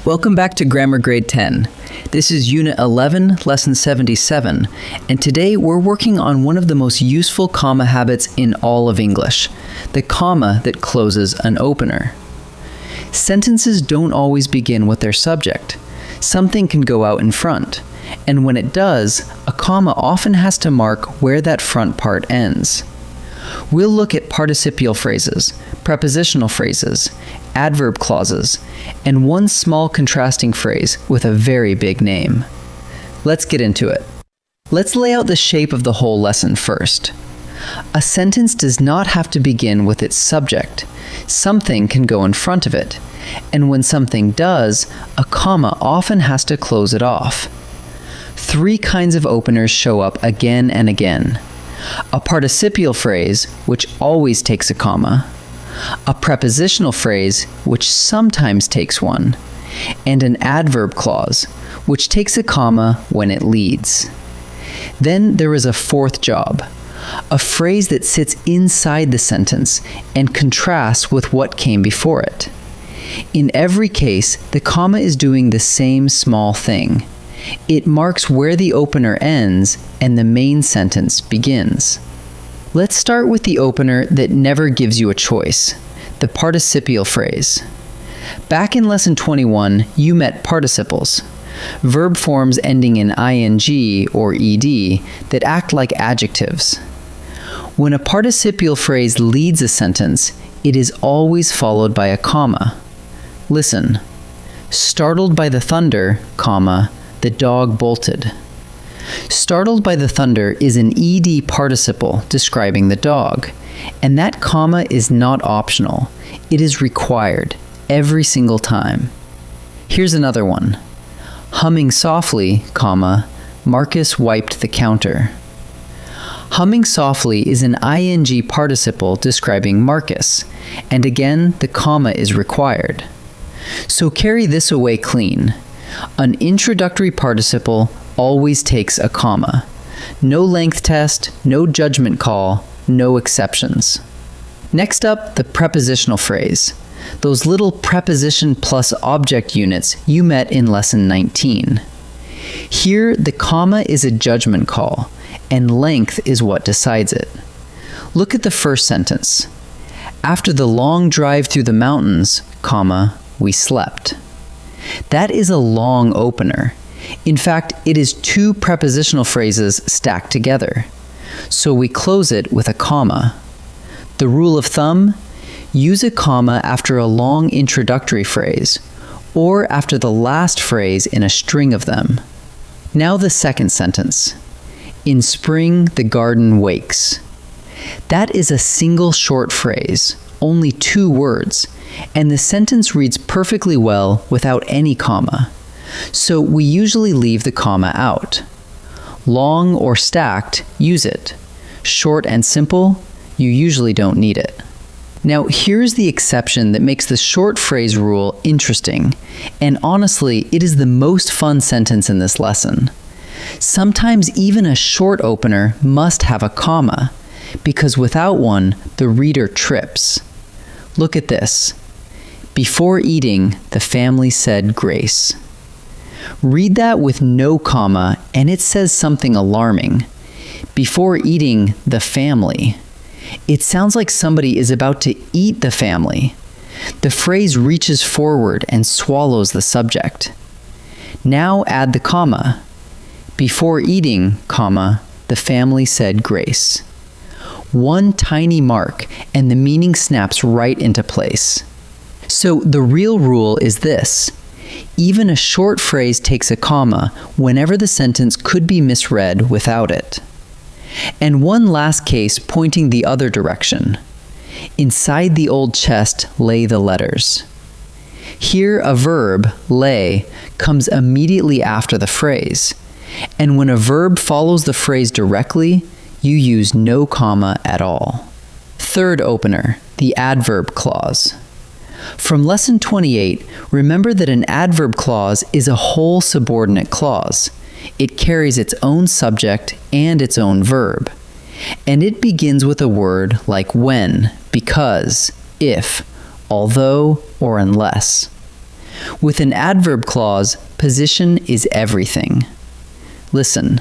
Welcome back to Grammar Grade 10. This is Unit 11, Lesson 77, and today we're working on one of the most useful comma habits in all of English, the comma that closes an opener. Sentences don't always begin with their subject. Something can go out in front, and when it does, a comma often has to mark where that front part ends. We'll look at participial phrases, prepositional phrases, adverb clauses, and one small contrasting phrase with a very big name. Let's get into it. Let's lay out the shape of the whole lesson first. A sentence does not have to begin with its subject. Something can go in front of it, and when something does, a comma often has to close it off. Three kinds of openers show up again and again. A participial phrase, which always takes a comma, a prepositional phrase, which sometimes takes one, and an adverb clause, which takes a comma when it leads. Then there is a fourth job, a phrase that sits inside the sentence and contrasts with what came before it. In every case, the comma is doing the same small thing. It marks where the opener ends and the main sentence begins. Let's start with the opener that never gives you a choice, the participial phrase. Back in Lesson 21, you met participles, verb forms ending in ing or ed that act like adjectives. When a participial phrase leads a sentence, it is always followed by a comma. Listen. Startled by the thunder, comma, the dog bolted. Startled by the thunder is an ed participle describing the dog, and that comma is not optional. It is required every single time. Here's another one. Humming softly, comma, Marcus wiped the counter. Humming softly is an ing participle describing Marcus, and again, the comma is required. So carry this away clean. An introductory participle always takes a comma. No length test, no judgment call, no exceptions. Next up, the prepositional phrase. Those little preposition plus object units you met in Lesson 19. Here, the comma is a judgment call, and length is what decides it. Look at the first sentence. After the long drive through the mountains, comma, we slept. That is a long opener. In fact, it is two prepositional phrases stacked together. So we close it with a comma. The rule of thumb? Use a comma after a long introductory phrase, or after the last phrase in a string of them. Now the second sentence. In spring, the garden wakes. That is a single short phrase, only 2 words, and the sentence reads perfectly well without any comma. So we usually leave the comma out. Long or stacked, use it. Short and simple, you usually don't need it. Now here's the exception that makes the short phrase rule interesting, and honestly, it is the most fun sentence in this lesson. Sometimes even a short opener must have a comma, because without one, the reader trips. Look at this. Before eating, the family said grace. Read that with no comma, and it says something alarming. Before eating, the family. It sounds like somebody is about to eat the family. The phrase reaches forward and swallows the subject. Now add the comma. Before eating, comma, the family said grace. One tiny mark, and the meaning snaps right into place. So the real rule is this. Even a short phrase takes a comma whenever the sentence could be misread without it. And one last case pointing the other direction. Inside the old chest lay the letters. Here a verb, lay, comes immediately after the phrase. And when a verb follows the phrase directly, you use no comma at all. Third opener, the adverb clause. From Lesson 28, remember that an adverb clause is a whole subordinate clause. It carries its own subject and its own verb. And it begins with a word like when, because, if, although, or unless. With an adverb clause, position is everything. Listen.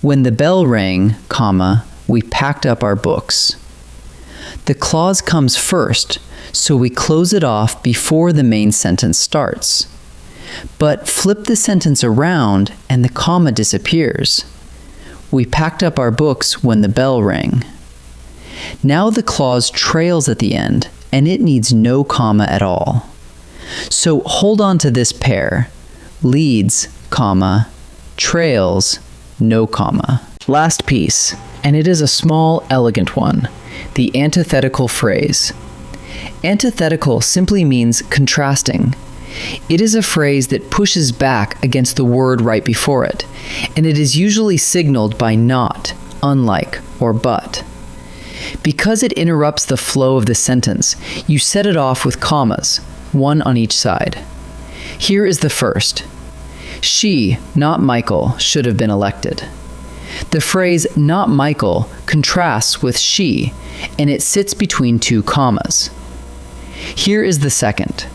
When the bell rang, comma, we packed up our books. The clause comes first, so we close it off before the main sentence starts. But flip the sentence around and the comma disappears. We packed up our books when the bell rang. Now the clause trails at the end, and it needs no comma at all. So hold on to this pair. Leads, comma, trails, no comma. Last piece, and it is a small, elegant one, the antithetical phrase. Antithetical simply means contrasting. It is a phrase that pushes back against the word right before it, and it is usually signaled by not, unlike, or but. Because it interrupts the flow of the sentence, you set it off with commas, one on each side. Here is the first. She, not Michael, should have been elected. The phrase not Michael contrasts with she, and it sits between two commas. Here is the second.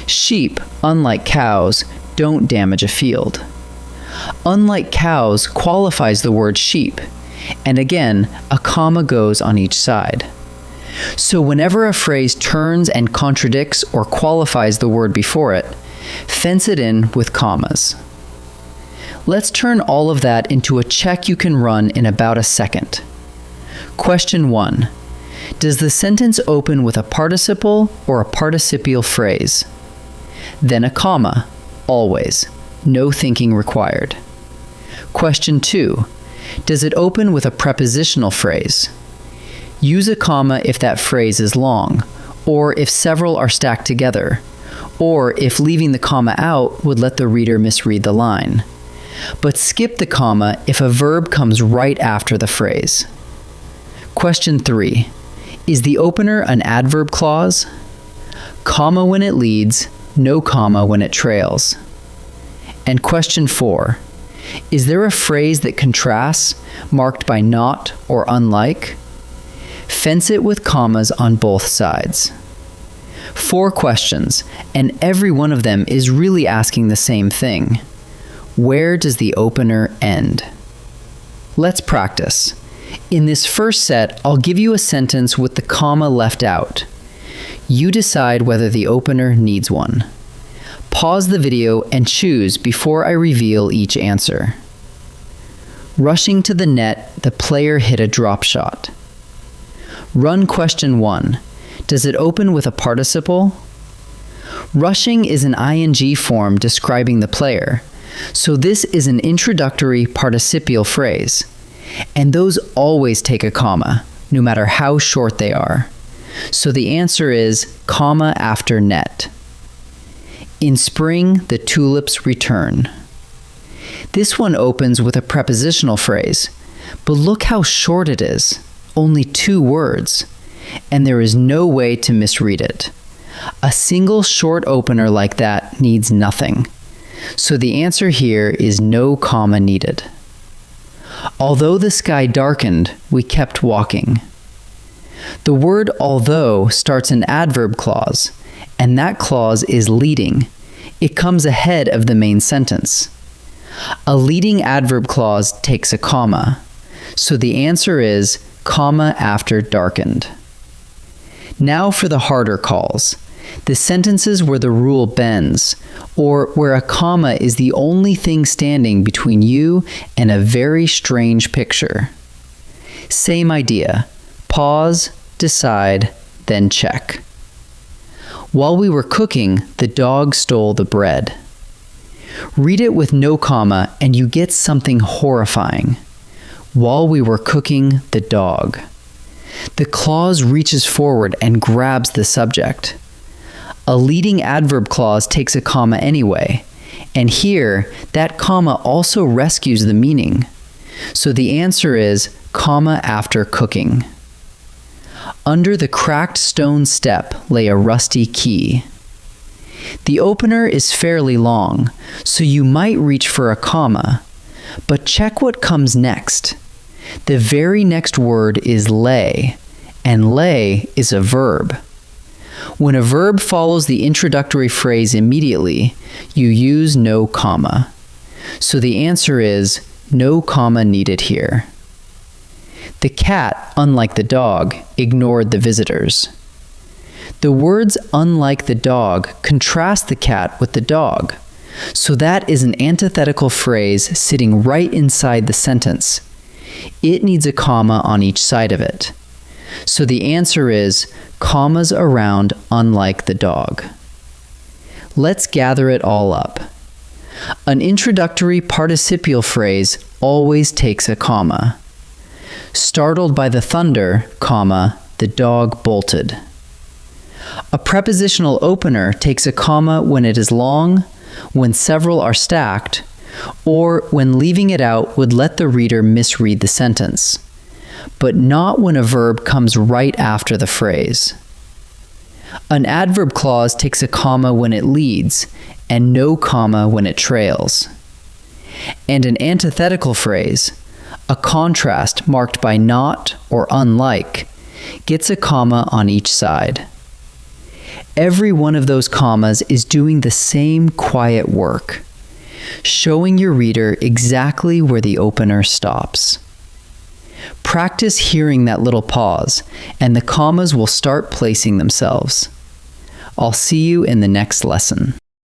Sheep, unlike cows, don't damage a field. Unlike cows qualifies the word sheep, and again, a comma goes on each side. So whenever a phrase turns and contradicts or qualifies the word before it, fence it in with commas. Let's turn all of that into a check you can run in about a second. Question 1. Does the sentence open with a participle or a participial phrase? Then a comma, always. No thinking required. Question 2. Does it open with a prepositional phrase? Use a comma if that phrase is long, or if several are stacked together, or if leaving the comma out would let the reader misread the line. But skip the comma if a verb comes right after the phrase. Question 3. Is the opener an adverb clause? Comma when it leads, no comma when it trails. And question 4. Is there a phrase that contrasts, marked by not or unlike? Fence it with commas on both sides. 4 questions, and every one of them is really asking the same thing. Where does the opener end? Let's practice. In this first set, I'll give you a sentence with the comma left out. You decide whether the opener needs one. Pause the video and choose before I reveal each answer. Rushing to the net, the player hit a drop shot. Run question 1. Does it open with a participle? Rushing is an ing form describing the player, so this is an introductory participial phrase, and those always take a comma, no matter how short they are. So the answer is comma after net. In spring, the tulips return. This one opens with a prepositional phrase, but look how short it is, only 2 words, and there is no way to misread it. A single short opener like that needs nothing. So the answer here is no comma needed. Although the sky darkened, we kept walking. The word although starts an adverb clause, and that clause is leading. It comes ahead of the main sentence. A leading adverb clause takes a comma, so the answer is comma after darkened. Now for the harder calls. The sentences where the rule bends, or where a comma is the only thing standing between you and a very strange picture. Same idea. Pause, decide, then check. While we were cooking, the dog stole the bread. Read it with no comma and you get something horrifying. While we were cooking, the dog. The clause reaches forward and grabs the subject. A leading adverb clause takes a comma anyway, and here, that comma also rescues the meaning. So the answer is comma after cooking. Under the cracked stone step lay a rusty key. The opener is fairly long, so you might reach for a comma, but check what comes next. The very next word is lay, and lay is a verb. When a verb follows the introductory phrase immediately, you use no comma. So the answer is no comma needed here. The cat, unlike the dog, ignored the visitors. The words unlike the dog contrast the cat with the dog. So that is an antithetical phrase sitting right inside the sentence. It needs a comma on each side of it. So the answer is commas around unlike the dog. Let's gather it all up. An introductory participial phrase always takes a comma. Startled by the thunder, comma, the dog bolted. A prepositional opener takes a comma when it is long, when several are stacked, or when leaving it out would let the reader misread the sentence, but not when a verb comes right after the phrase. An adverb clause takes a comma when it leads, and no comma when it trails. And an antithetical phrase, a contrast marked by not or unlike, gets a comma on each side. Every one of those commas is doing the same quiet work, showing your reader exactly where the opener stops. Practice hearing that little pause, and the commas will start placing themselves. I'll see you in the next lesson.